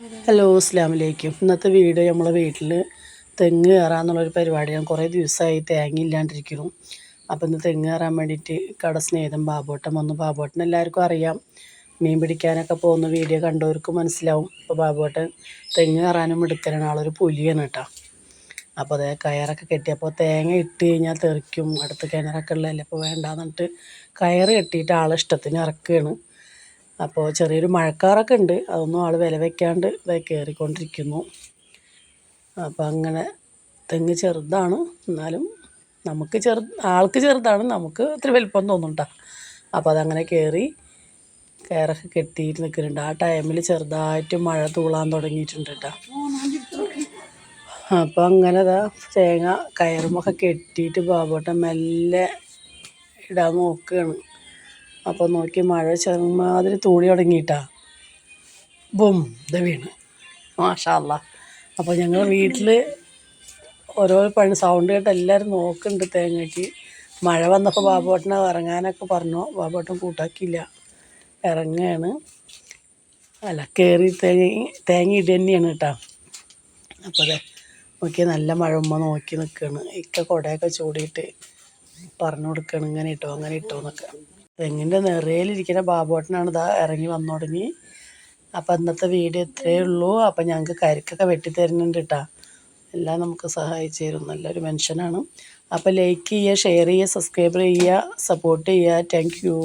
Hello അസ്സലാമു അലൈക്കും. ഇന്നത്തെ വീഡിയോ നമ്മളെ വീട്ടിൽ തെങ്ങ് കയറാമെന്നുള്ളൊരു പരിപാടിയാണ്. കുറേ ദിവസമായി തേങ്ങ ഇല്ലാണ്ടിരിക്കുന്നു. അപ്പോൾ ഇന്ന് തെങ്ങ് കയറാൻ വേണ്ടിയിട്ട് കട സ്നേഹിതൻ ബാബുവേട്ടൻ വന്നു. ബാബുവേട്ടൻ എല്ലാവർക്കും അറിയാം, മീൻ പിടിക്കാനൊക്കെ പോകുന്ന വീഡിയോ കണ്ടവർക്ക് മനസ്സിലാവും. അപ്പോൾ ബാബുവേട്ടൻ തെങ്ങ് കയറാനും എടുക്കലാണ്, ആളൊരു പുലിയാണ് കേട്ടോ. അപ്പോൾ അതേ കയറൊക്കെ കെട്ടിയപ്പോൾ തേങ്ങ ഇട്ട് കഴിഞ്ഞാൽ തെറിക്കും, അടുത്ത് കിണറൊക്കെ ഉള്ളതല്ലേ, അപ്പോൾ വേണ്ടാന്നിട്ട് കയറ് കെട്ടിയിട്ട് ആളെ ഇഷ്ടത്തിന് ഇറക്കുകയാണ്. അപ്പോൾ ചെറിയൊരു മഴക്കാറൊക്കെ ഉണ്ട്, അതൊന്നും ആൾ വില വയ്ക്കാണ്ട് കയറിക്കൊണ്ടിരിക്കുന്നു. അപ്പോൾ അങ്ങനെ തെങ്ങ് ചെറുതാണ്, എന്നാലും നമുക്ക് ആൾക്ക് ചെറുതാണ്, നമുക്ക് ഇത്തിരി വലിപ്പം തോന്നുന്നുണ്ടാ. അപ്പോൾ അതങ്ങനെ കയറൊക്കെ കെട്ടിയിട്ട് നിൽക്കുന്നുണ്ട്. ആ ടൈമിൽ ചെറുതായിട്ട് മഴ തൂളാൻ തുടങ്ങിയിട്ടുണ്ട് കേട്ടോ. അപ്പോൾ അങ്ങനെ തേങ്ങ കയറുമൊക്കെ കെട്ടിയിട്ട് ബാബുവേട്ടൻ മെല്ലെ ഇടാൻ നോക്കുകയാണ്. അപ്പോൾ നോക്കി മഴ ചെറുമാതിരി തൂളി തുടങ്ങിയിട്ടാ, ബും ഇത് വീണ്, മാഷാ അല്ലാ. അപ്പോൾ ഞങ്ങൾ വീട്ടിൽ ഓരോ പണി സൗണ്ട് കേട്ട് എല്ലാവരും നോക്കുന്നുണ്ട് തേങ്ങയ്ക്ക്. മഴ വന്നപ്പോൾ ബാബുവേട്ടനെ ഇറങ്ങാനൊക്കെ പറഞ്ഞു, ബാബുവേട്ടൻ കൂട്ടാക്കിയില്ല, ഇറങ്ങുകയാണ്. അല്ല, കയറി തേങ്ങ ഇടുക തന്നെയാണ് കേട്ടോ. അപ്പോൾ അതെ നോക്കി നല്ല മഴ നോക്കി നിൽക്കുകയാണ്. ഇക്ക കുടയൊക്കെ ചൂടിയിട്ട് പറഞ്ഞു കൊടുക്കുകയാണ്, ഇങ്ങനെ ഇട്ടോ അങ്ങനെ ഇട്ടോ എന്നൊക്കെ. തെങ്ങിൻ്റെ നിറയിലിരിക്കുന്ന ബാബുവേട്ടനാണ് ഇതാ ഇറങ്ങി വന്നു തുടങ്ങി. അപ്പം ഇന്നത്തെ വീഡിയോ ഇത്രയേ ഉള്ളൂ. അപ്പം ഞങ്ങൾക്ക് കരിക്കൊക്കെ വെട്ടിത്തരുന്നുണ്ട് കേട്ടോ. എല്ലാം നമുക്ക് സഹായിച്ചു തരും, നല്ലൊരു മനുഷ്യനാണ്. അപ്പോൾ ലൈക്ക് ചെയ്യുക, ഷെയർ ചെയ്യുക, സബ്സ്ക്രൈബ് ചെയ്യുക, സപ്പോർട്ട് ചെയ്യുക. Thank you.